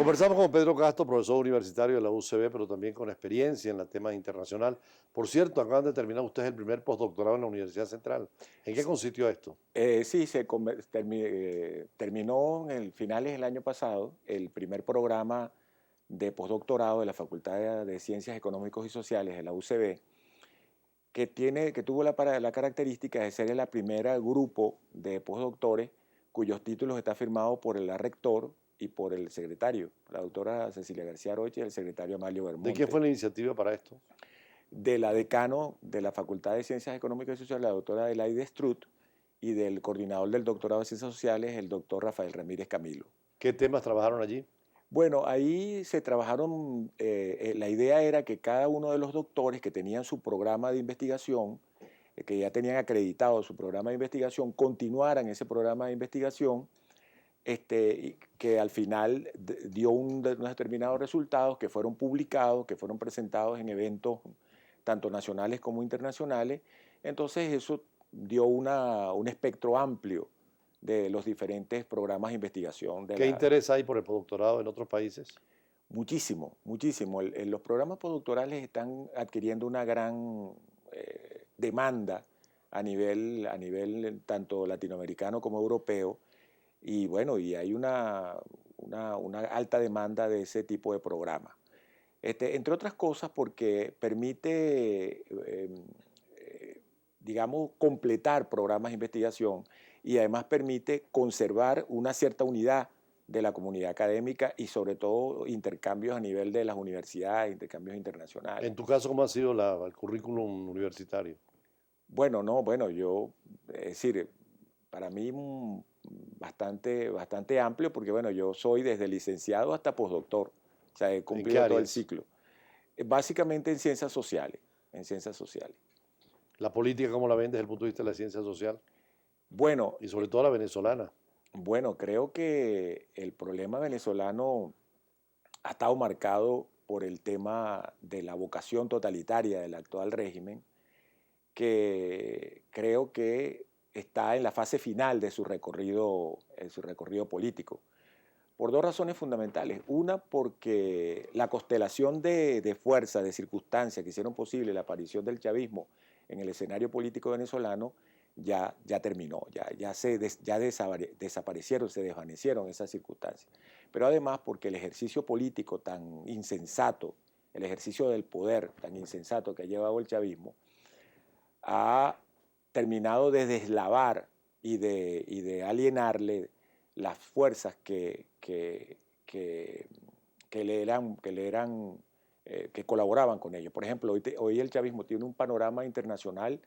Conversamos con Pedro Castro, profesor universitario de la UCB, pero también con experiencia en el tema internacional. Por cierto, acaban de terminar ustedes el primer postdoctorado en la Universidad Central. ¿En qué consistió esto? Sí, terminó en finales del año pasado el primer programa de postdoctorado de la Facultad de Ciencias Económicas y Sociales de la UCB, que tuvo la característica de ser el primer grupo de postdoctores cuyos títulos está firmado por el rector y por el secretario, la doctora Cecilia García Rocha y el secretario Amalio ¿De quién Bermonte. fue la iniciativa para esto? De la decano de la Facultad de Ciencias Económicas y Sociales, la doctora Adelaide Strutt, y del coordinador del doctorado de Ciencias Sociales, el doctor Rafael Ramírez Camilo. ¿Qué temas trabajaron allí? Bueno, ahí se trabajaron, la idea era que cada uno de los doctores que tenían su programa de investigación, que ya tenían acreditado su programa de investigación, continuaran ese programa de investigación, que al final dio unos determinados resultados que fueron publicados, que fueron presentados en eventos tanto nacionales como internacionales. Entonces eso dio un espectro amplio de los diferentes programas de investigación de ¿Qué la. interés hay por el postdoctorado en otros países? Muchísimo, muchísimo. Los programas postdoctorales están adquiriendo una gran demanda a nivel tanto latinoamericano como europeo. Y bueno, y hay una alta demanda de ese tipo de programas. Entre otras cosas porque permite, digamos, completar programas de investigación y además permite conservar una cierta unidad de la comunidad académica y sobre todo intercambios a nivel de las universidades, intercambios internacionales. En tu caso, ¿cómo ha sido el currículum universitario? Bueno, es decir, para mí bastante amplio porque bueno, yo soy desde licenciado hasta postdoctor, o sea, he ¿En qué cumplido todo el áreas? ciclo. Básicamente en ciencias sociales, en ciencias sociales. ¿La política cómo la ven desde el punto de vista de la ciencia social? Bueno, Y sobre todo la venezolana. bueno, creo que el problema venezolano ha estado marcado por el tema de la vocación totalitaria del actual régimen, que creo que está en la fase final de su recorrido político, por dos razones fundamentales. Una, porque la constelación de fuerzas, de circunstancias que hicieron posible la aparición del chavismo en el escenario político venezolano ya terminó, ya desaparecieron, se desvanecieron esas circunstancias. Pero además porque el ejercicio político tan insensato, el ejercicio del poder tan insensato que ha llevado el chavismo, ha terminado de deslavar y de alienarle las fuerzas que colaboraban con ellos. Por ejemplo, hoy el chavismo tiene un panorama internacional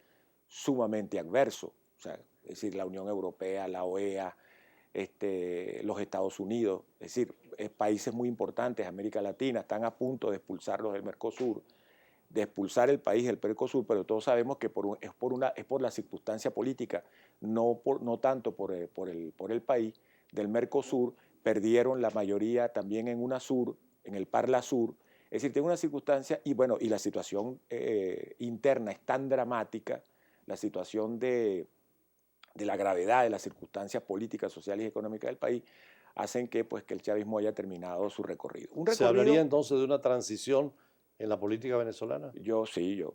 sumamente adverso. O sea, es decir, la Unión Europea, la OEA, los Estados Unidos, es decir, países muy importantes, América Latina, están a punto de expulsarlos del Mercosur, de expulsar el país del Mercosur, pero todos sabemos que es por la circunstancia política, no tanto por el país del Mercosur. Perdieron la mayoría también en UNASUR, en el Parlasur. Es decir, tiene una circunstancia, y bueno, y la situación interna es tan dramática, la situación de la gravedad de las circunstancias políticas, sociales y económicas del país, hacen que el chavismo haya terminado su recorrido. Un ¿Se hablaría recorrido. entonces de una transición en la política venezolana? Yo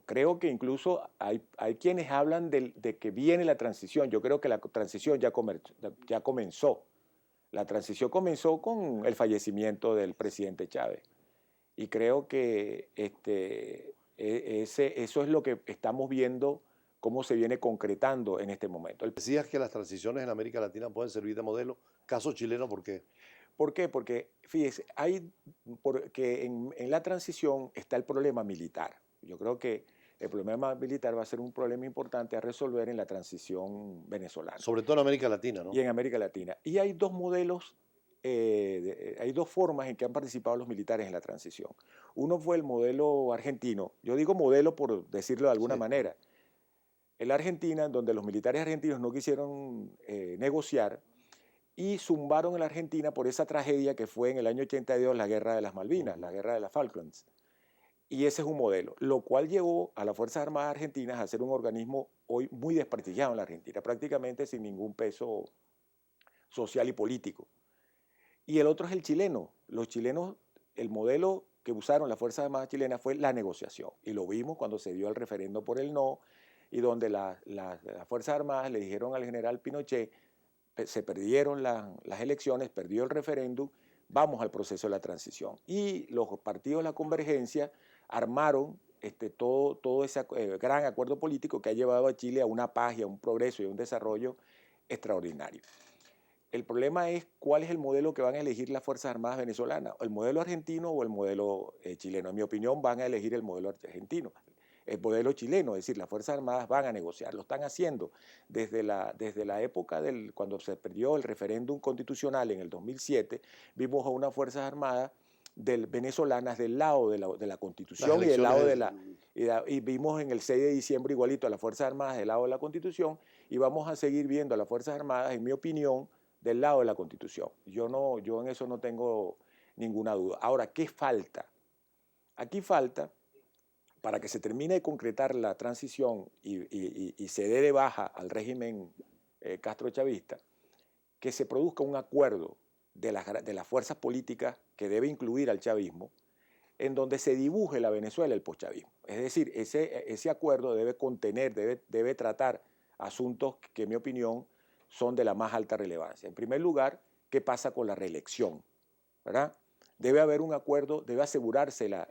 creo que incluso hay quienes hablan de que viene la transición. Yo creo que la transición ya comenzó. La transición comenzó con el fallecimiento del presidente Chávez. Y creo que eso es lo que estamos viendo, cómo se viene concretando en este momento. Decías que las transiciones en América Latina pueden servir de modelo. Caso chileno, ¿por qué? ¿Por qué? Porque, fíjese, porque en la transición está el problema militar. Yo creo que el problema militar va a ser un problema importante a resolver en la transición venezolana Sobre todo en América Latina, y ¿no? en América Latina. Y hay dos modelos, hay dos formas en que han participado los militares en la transición. Uno fue el modelo argentino. Yo digo modelo por decirlo de alguna Sí. manera. En la Argentina, donde los militares argentinos no quisieron negociar, y zumbaron a la Argentina por esa tragedia que fue en el año 82 la guerra de las Malvinas, la guerra de las Falklands. Y ese es un modelo, lo cual llevó a las Fuerzas Armadas Argentinas a ser un organismo hoy muy desprestigiado en la Argentina, prácticamente sin ningún peso social y político. y el otro es el chileno. Los chilenos, el modelo que usaron las Fuerzas Armadas chilenas fue la negociación. Y lo vimos cuando se dio el referendo por el no, y donde las Fuerzas Armadas le dijeron al general Pinochet, se perdieron las elecciones, perdió el referéndum, vamos al proceso de la transición. Y los partidos de la convergencia armaron todo ese gran acuerdo político que ha llevado a Chile a una paz y a un progreso y a un desarrollo extraordinario. El problema es cuál es el modelo que van a elegir las Fuerzas Armadas venezolanas, el modelo argentino o el modelo chileno. En mi opinión, van a elegir el modelo argentino, el modelo chileno, es decir, las Fuerzas Armadas van a negociar, lo están haciendo desde la época cuando se perdió el referéndum constitucional en el 2007, vimos a unas Fuerzas Armadas venezolanas del lado de la Constitución y del lado de y vimos en el 6 de diciembre igualito a las Fuerzas Armadas del lado de la Constitución, y vamos a seguir viendo a las Fuerzas Armadas, en mi opinión, del lado de la Constitución. Yo en eso no tengo ninguna duda. Ahora, ¿qué falta? Aquí falta, para que se termine de concretar la transición y se dé de baja al régimen castrochavista, que se produzca un acuerdo de las fuerzas políticas que debe incluir al chavismo, en donde se dibuje la Venezuela el postchavismo. Es decir, ese acuerdo debe contener, debe tratar asuntos que, en mi opinión, son de la más alta relevancia. En primer lugar, ¿qué pasa con la reelección? ¿Verdad? Debe haber un acuerdo, debe asegurarse la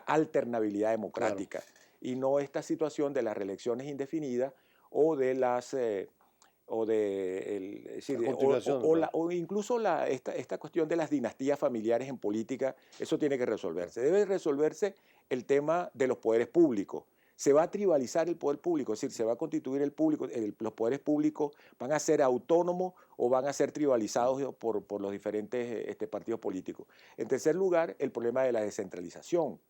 alternabilidad democrática, claro, y no esta situación de las reelecciones indefinidas o de las o incluso esta cuestión de las dinastías familiares en política. Eso tiene que resolverse. Debe resolverse el tema de los poderes públicos. Se va a tribalizar el poder público, es decir, se va a constituir los poderes públicos van a ser autónomos o van a ser tribalizados por los diferentes partidos políticos. En tercer lugar, el problema de la descentralización.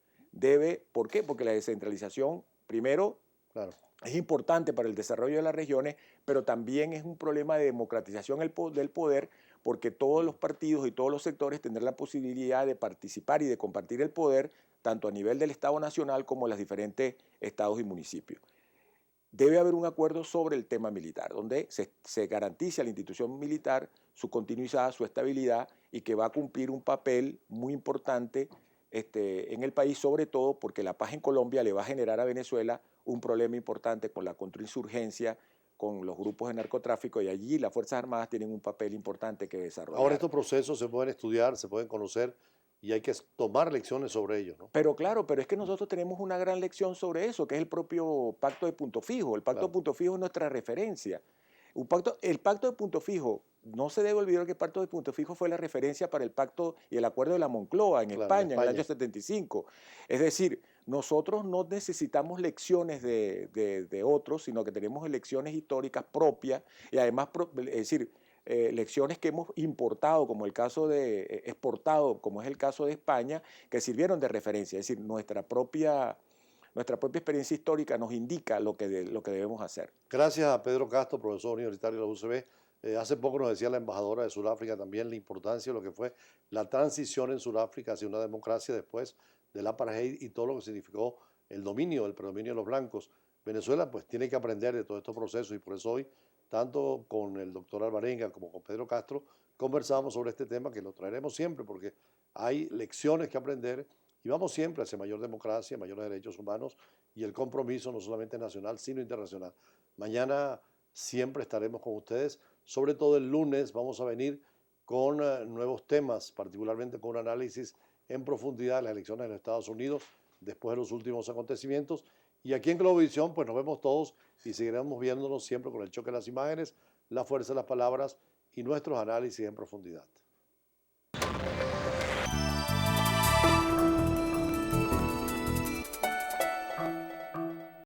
¿Por qué? Porque la descentralización, primero, claro, es importante para el desarrollo de las regiones, pero también es un problema de democratización del poder, porque todos los partidos y todos los sectores tendrán la posibilidad de participar y de compartir el poder, tanto a nivel del Estado Nacional como en los diferentes estados y municipios. Debe haber un acuerdo sobre el tema militar, donde se garantice a la institución militar su continuidad, su estabilidad, y que va a cumplir un papel muy importante en el país, sobre todo porque la paz en Colombia le va a generar a Venezuela un problema importante con la contrainsurgencia, con los grupos de narcotráfico, y allí las Fuerzas Armadas tienen un papel importante que desarrollar. Ahora estos procesos se pueden estudiar, se pueden conocer, y hay que tomar lecciones sobre ellos, ¿no? Pero claro, pero es que nosotros tenemos una gran lección sobre eso, que es el propio Pacto de Punto Fijo. El Pacto de Punto Fijo es nuestra referencia. El Pacto de Punto Fijo, no se debe olvidar que el Pacto de Punto Fijo fue la referencia para el Pacto y el Acuerdo de la Moncloa en España en el año 75. Es decir, nosotros no necesitamos lecciones de otros, sino que tenemos lecciones históricas propias, y además, es decir, lecciones que hemos importado, como el caso exportado, como es el caso de España, que sirvieron de referencia. Es decir, nuestra propia experiencia histórica nos indica lo que debemos hacer. Gracias a Pedro Castro, profesor universitario de la UCB. Hace poco nos decía la embajadora de Sudáfrica también la importancia de lo que fue la transición en Sudáfrica hacia una democracia después del apartheid y todo lo que significó el predominio de los blancos. Venezuela pues tiene que aprender de todos estos procesos, y por eso hoy, tanto con el doctor Alvarenga como con Pedro Castro, conversamos sobre este tema, que lo traeremos siempre porque hay lecciones que aprender y vamos siempre hacia mayor democracia, mayores derechos humanos y el compromiso no solamente nacional, sino internacional. Mañana siempre estaremos con ustedes, sobre todo el lunes vamos a venir con nuevos temas, particularmente con un análisis en profundidad de las elecciones en los Estados Unidos después de los últimos acontecimientos. Y aquí en Globovisión pues nos vemos todos y seguiremos viéndonos siempre con el choque de las imágenes, la fuerza de las palabras y nuestros análisis en profundidad.